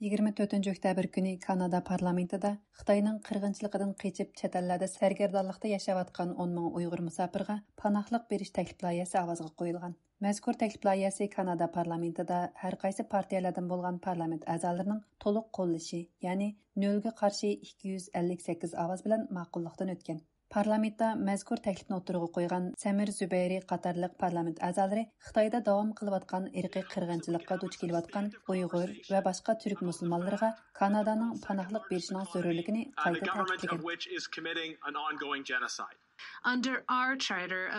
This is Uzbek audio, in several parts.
24 oktyabr kuni Kanada parlamentida Xitoyning qirg'inchiligidan qechib chet ellarda sargardonlikda yashayotgan 10 ming Uyg'ur musofirga panohlik berish taklif loyihasi ovozga qo'yilgan. Mazkur taklif loyihasi Kanada parlamentida har qaysi partiyalardan bo'lgan parlament a'zolarining to'liq qo'llashi, ya'ni 0 ga qarshi 258 ovoz bilan ma'qullikdan o'tgan. Parlamentda mazkur taklifni o'tirg'a qo'ygan Samir Zubayri qatorliq parlament a'zolari Xitoyda davom qilayotgan irqiy qirg'inchilikqa duch kelayotgan Uyg'ur va boshqa turk musulmonlarga Kanadaning panohlik berishining zarurligini qayta ta'kidlagan.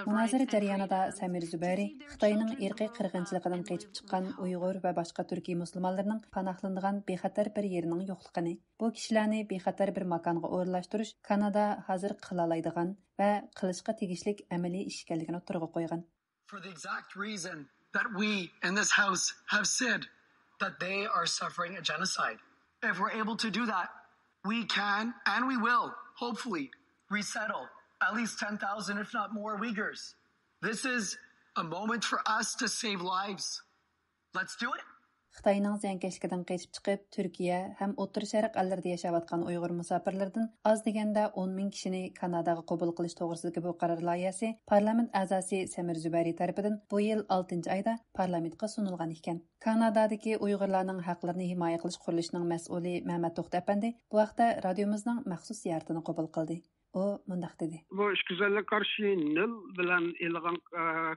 Munozara jarayonida Samir Zubayri Xitoyning irqiy qirg'inchiligidan qechib chiqqan Uyg'ur va boshqa turkiy musulmonlarning panohlanadigan bexatar bir yerining yo'qligini, bu kishilarni bexatar bir makonga o'rnalashtirish Kanada hozir qila oladigan va qilishga tegishlik amaliy ish ekanligini o'tirg'a qo'ygan. For the exact reason that we in this house have said that they are suffering a genocide. If we're able to do that, we can and we will hopefully resettle at least 10,000 if not more Uyghurs. This is a moment for us to save lives. Let's do it. Xitoyning ziyankeşligidan qechib chiqib, Turkiya ham O'rta Sharq ellarida yashayotgan Uyg'ur musofirlardan oz deganda 10 ming kishini Kanadaga qabul qilish to'g'risidagi bu qaror loyihasi parlament a'zosi Samir Zubayri tarafidan bu yil 6-oyda parlamentga sunilgan ekan. Kanadadagi Uyg'urlarning haqlarini himoya qilish qurilishining mas'uli Mehmet To'xtapandi bu vaqtda radiomizning maxsus ziyoratini qabul qildi. O mundaq dedi. Bu ishgüzarlik qarshi nil bilan e'lon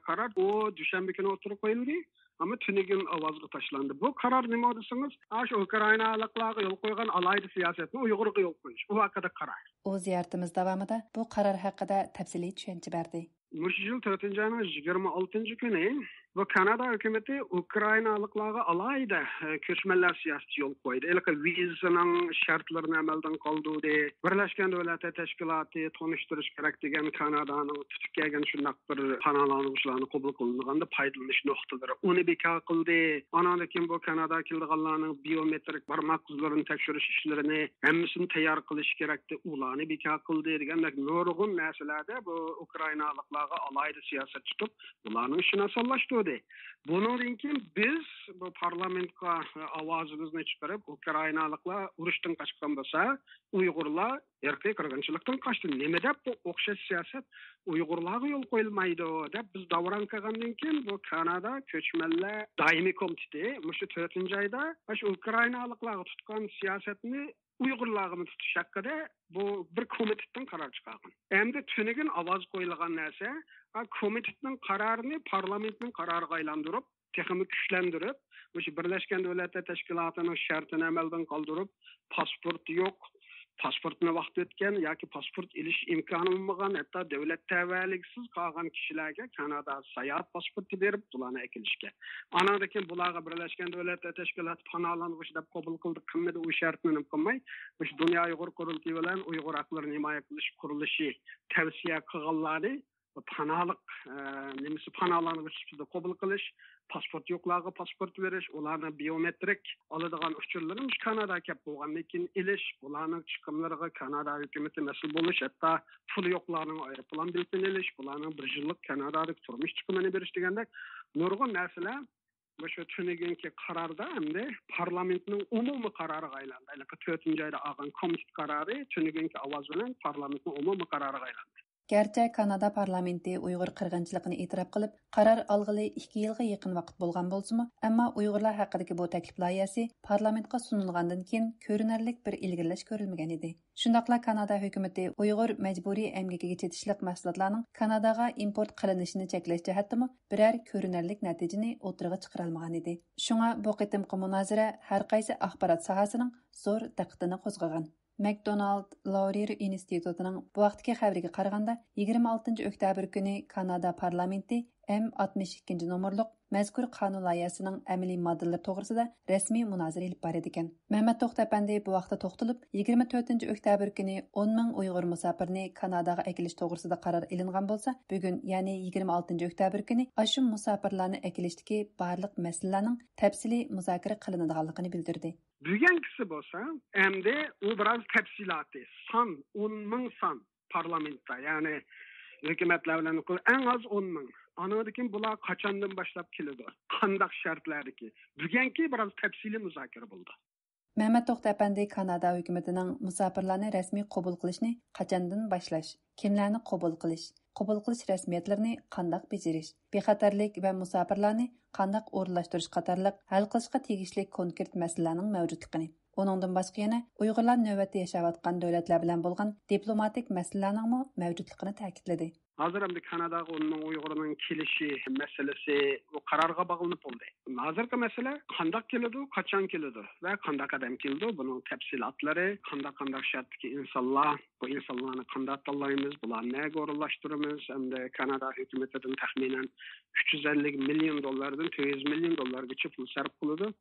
qaror o dushanba kuni o'tirib qo'yildi. Ama tünegin avazga taşlandı. Bu karar nima desangiz, aş Ukraynalıqlarga yo'l qo'ygan alayda siyosatni Uyg'urga yo'l qo'yish. Bu haqida karar. O ziyoratimiz davomida bu qaror haqida tafsiliy tushuncha berdi. Mush yil 4-oyning 26-kuni bu Kanada hukumatı Ukraynalıqlarga alayda ko'chmanlar siyosati yo'l qo'ydi. Elka vizaning shartlarini amaldan qoldirdi. Birlashgan Davlatlar Tashkiloti tanishtirish kerak degan Kanadaning tutib kelgan shunday bir panohlanuvchilarni qabul qilinganda foydalanish nuqtalari uni bekor qildi. Anadakin bu Kanada kelganlarning biometrik barmoq izlarini tekshirish ishlarini hammasini tayyor qilish kerakdi. Ularni bekor qildi degandek nurg'un narsalarda bu Ukraynalıqlarga alayda siyosat tutib, ularning ishini osonlashtirdi. Bundan keyin biz bu parlamentga ovozimizni chiqarib, Ukraynalıqlar urushdan qochgan bo'lsa, Uyg'urlar irqiy qirg'inchilikdan qochdi. Nima deb bu o'xshash siyosat Uyg'urlarga yo'l qo'yilmaydi deb biz davron qilgandan keyin bu Kanada ko'chmanlar doimiy komiteti shu 4-oyda shu Ukraynalıqlarga tutgan siyosatni Uyg'urlarga tutish haqida bu bir komitetdan qaror chiqargan. Endi tunigan ovoz qo'yilgan narsa, komitetning qarorini parlamentning qaroriga aylantirib, texnik kuchlantirib, o'sha Birlashgan Davlatlar Tashkilotining shartini amaldan qoldirib, pasport yo'q, pasportni vaqt o'tgan yoki pasport olish imkoni bo'lmagan, hatto davlat tavalliksiz qolgan kishilarga Kanada sayohat pasporti berib, ularni akilishga. Anadan bularga Birlashgan Davlatlar Tashkiloti panohlang'ich deb qabul qildi, qilmadi u shartni qilmay, o'sha Dunyo Uyg'ur qurultiyi bilan Uyg'ur haqlarini himoya qilish qurilishi tavsiya qilganlari panohlik nimasi panohlang'ich sifatida qabul qilish, pasport yo'qlarga pasport berish, ularni biometrik oladigan uchurlarimiz Kanada kelib bo'lgandan keyin ilish, ularning chiqimlariga Kanada hukumati mas'ul bo'lish, hatto pul yo'qlarning aeroplan biletini ilish, ularning bir yillik Kanadadagi turmush chiqimini berish degandek nurg'un narsalar shu tunugunki qarorda hamda parlamentning umumiy qaroriga aylandi. 4-oyda olgan komitet qarori tunugunki ovoz bilan parlamentning umumiy qaroriga aylandi. Gerçi Kanada parlamenti Uyg'ur qirg'inchiligini e'tirof qilib, qaror olg'ili 2 yilga yaqin vaqt bo'lgan bo'lsa-mu, ammo Uyg'urlar haqidagi bu taklif loyihasi parlamentga sunilgandan keyin ko'rinarli bir ilgirlash ko'rilmagan edi. Shundaqla Kanada hukumatı Uyg'ur majburiy emgakiga chetishliq mahsulotlarning Kanadaga import qilinishini cheklash jihatdami biror ko'rinarli natijani o'tirg'a chiqara olmagan edi. Shunga bu qitimqi munozara har qaysi axborot sohasining zo'r diqqatini qo'zg'agan. McDonald Laurier institutining bu vaqtdagi xabariga qaraganda 26 oktyabr kuni Kanada parlamenti M62 nomerliq mazkur qonun loyihasining amaliy moddalari to'g'risida rasmiy munozara olib boradi ekan. Mehmet To'xtapandi bu vaqtda to'xtalib, 24 oktyabr kuni 10 ming Uyg'ur musofirni Kanadaga akilish to'g'risida qaror ilingan bo'lsa, bugun, ya'ni 26 oktyabr kuni ashu musofirlarni akilishdagi barliq masalalarning tafsiliy muzokara qilinadiganligini bildirdi. Bugunkisi bo'lsa, endi u biroz tafsilotli, 10 ming son parlamentda, ya'ni hukumatlar bilan eng az 10 ming. Anadakin bular qachondan boshlab keladi? Qanday shartlardaki? Bugunki biroz tafsiliy muzokara bo'ldi. Mehmet To'xta Efendi Kanada hukumatining musofirlarni rasmiy qabul qilishni qachondan boshlash, kimlarni qabul qilish rasmiyatlarini qandaq bejirish, bexatarlik va musofirlarni qandaq o'rlashtirish qatorliq hal qilishga tegishli konkret masalalarning mavjudligini, uningdan boshqa yana Uyg'urlar navbatda yashayotgan davlatlar bilan bo'lgan diplomatik masalalarning mavjudligini ta'kidladi. Hazır hem de Kanada'da onun Uygur'un kilişi meselesi o kararga bağlanıp oldu. Hazırki mesele kandak kilidu, kaçan kilidu ve kandak adam kilidu. Bunun tepsilatları, kandak şarttaki insanlar, bu insanlarını kandak dallayımız, bunlar ne gorullaştırımız, hem de Kanada hükümetinin tahminen 350 milyon dolardan 200 milyon dolar geçip sarf kılıdı.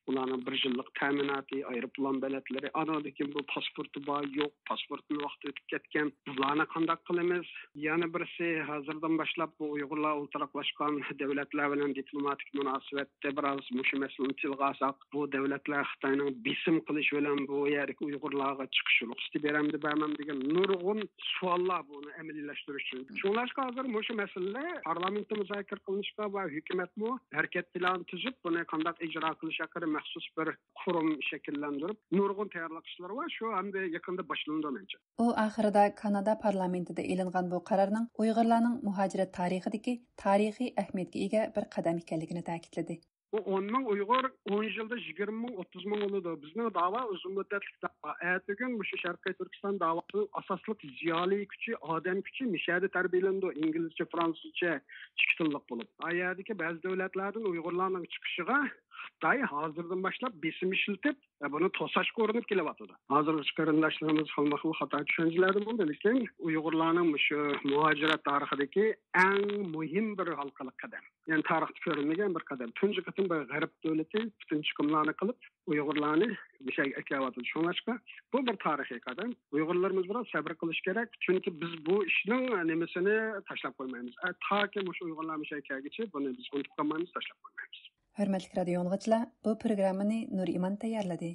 Bunların bir yıllık teminatı, aeroplan biletleri, anadaki bu pasportu var, yok, pasportun vakti ötüp ketken, bunlarına kandak kılımız. Yani birisi hazırdan başlap bu Uygurlar ultralaşkan devletler bilen diplomatik münasebette biraz muşu meselini tilgasak, bu devletler Xitayning bisim kılış bilen bu yerdeki Uygurlarga çıkış ruhsati beremdi, bermem degan nurgun suallar bunu emelileştiriş için. Şunlaşka hazır muşu mesele parlamento müzakir kılınışka ve hükümet mu hareket plan tüzüp bunu kandak icra kılış hakkında maxsus bir kurum şekillendirip nurgun tayyorlashlar var. Şu anda yakında başlandı bence. U oxirida Kanada parlamentida e'lingan bu qarorning Uyg'urlarning muhojirat tarixidagi tarixiy ahamiyatga ega bir qadam ekanligini ta'kidladi. Bu 10 ming Uyg'ur 10 yilda 20 ming 30 ming bo'ladi. Bizning da'vo uzun muddatli da'vo. Ertaga bu Sharqiy Turkiston da'vosi asosli ziyoli kuchi, odam kuchi mishada tarbiyalandi. İngilizce, Fransızca ikki tillik bo'lib. Ayadagi ba'zi davlatlardan Uyg'urlarning chiqishiga Xitoy hozirdan boshlab besim ishlatib, buni to'sashga urinib kelyapti. Hozirgi qarindoshlarimiz xilma-xil xato tushunchalardan bo'ldi, lekin Uyg'urlarning shu muhojirat tarixidagi eng muhim bir halqalik qadam. Yani tarixda ko'rilmagan bir qadam. Tunji qatim bir g'arb davlati butun chiqimlarni qilib, Uyg'urlarni bir şey ekyapti. Shunlashqa bu bir tarixiy qadam. Uyg'urlarimiz bilan sabr qilish kerak, chunki biz bu ishning nimasini tashlab qo'ymaymiz. Toki shu Uyg'urlar bir şey kelguncha buni biz unutib qolmaymiz, tashlab qo'ymaymiz. Hörmətli radio dinləyicilər, bu proqramını Nur İman tayarladı.